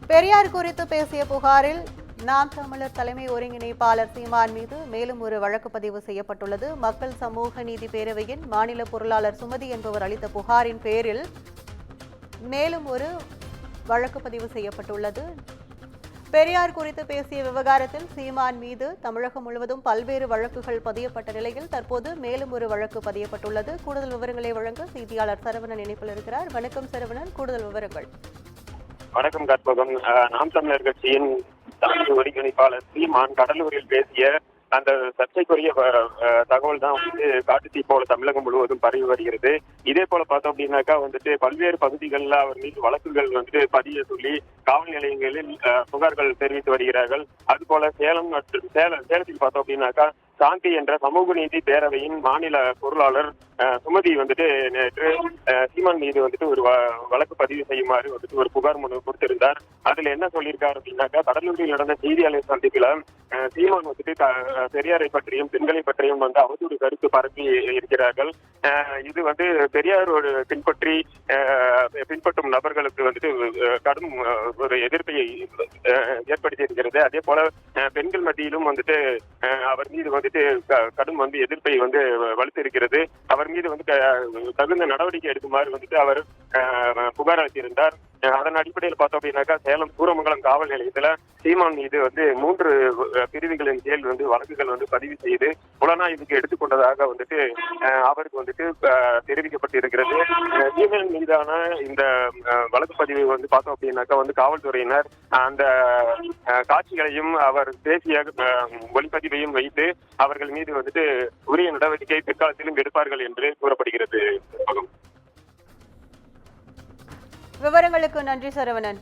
பெரியார் குறித்து பேசிய புகாரில் நாம் தமிழர் தலைமை ஒருங்கிணைப்பாளர் சீமான் மீது மேலும் ஒரு வழக்கு பதிவு செய்யப்பட்டுள்ளது. மக்கள் சமூக நீதி பேரவையின் மாநில பொருளாளர் சுமதி என்பவர் அளித்த புகாரின் பேரில் மேலும் ஒரு வழக்கு பதிவு செய்யப்பட்டுள்ளது. பெரியார் குறித்து பேசிய விவகாரத்தில் சீமான் மீது தமிழகம் முழுவதும் பல்வேறு வழக்குகள் பதியப்பட்ட நிலையில் தற்போது மேலும் ஒரு வழக்கு பதியப்பட்டுள்ளது. கூடுதல் விவரங்களை வழங்க செய்தியாளர் சரவணன் இணைப்பில் இருக்கிறார். வணக்கம் சரவணன், கூடுதல் விவரங்கள். வணக்கம் கற்பகம். நாம் தமிழர் கட்சியின் தலைமை ஒருங்கிணைப்பாளர் சீமான் கடலூரில் பேசிய அந்த சர்ச்சைக்குரிய தகவல் தான் காட்டுத்தீ போல தமிழகம் முழுவதும் பரவி வருகிறது. இதே போல பார்த்தோம் அப்படின்னாக்கா பல்வேறு பகுதிகளில் அவர் மீது வழக்குகள் பதிய சொல்லி காவல் நிலையங்களில் புகார்கள் தெரிவித்து வருகிறார்கள். அதுபோல சேலம் மற்றும் சேலத்தில் பார்த்தோம் அப்படின்னாக்கா சாந்தி என்ற சமூக நீதி பேரவையின் மாநில பொருளாளர் சுமதி நேற்று சீமான் மீது ஒரு வழக்கு பதிவு செய்யுமாறு ஒரு புகார் மனு கொடுத்திருந்தார். அதுல என்ன சொல்லியிருக்காரு அப்படின்னாக்கா, கடலூரில் நடந்த செய்தியாளர் சந்திப்புல சீமான் பெரியாரை பற்றியும் பெண்களை பற்றியும் அவதூறு கருத்து பரப்பி இருக்கிறார்கள். இது பெரியார் பின்பற்றும் நபர்களுக்கு கடும் ஒரு எதிர்ப்பை ஏற்படுத்தி இருக்கிறது. அதே போல பெண்கள் மத்தியிலும் அவர் மீது கடும் எதிர்ப்பை வலுத்து இருக்கிறது. அவர் மீது தகுந்த நடவடிக்கை எடுக்குமாறு அவர் புகார் அளித்திருந்தார். அதன் அடிப்படையில் பார்த்தோம் அப்படின்னாக்கா சேலம் சூரமங்கலம் காவல் நிலையத்துல சீமான் மீது 3 பிரிவுகளின் கீழ் வழக்குகள் பதிவு செய்து புலனாய்வுக்கு எடுத்துக்கொண்டதாக அவருக்கு தெரிவிக்கப்பட்டிருக்கிறது. சீமான் மீதான இந்த வழக்கு பதிவை பார்த்தோம் அப்படின்னாக்கா காவல்துறையினர் அந்த காட்சிகளையும் அவர் பேசிய ஒளிப்பதிவையும் வைத்து அவர்கள் மீது உரிய நடவடிக்கை பிற்காலத்திலும் எடுப்பார்கள் என்று கூறப்படுகிறது. விவரங்களுக்கு நன்றி சரவணன்.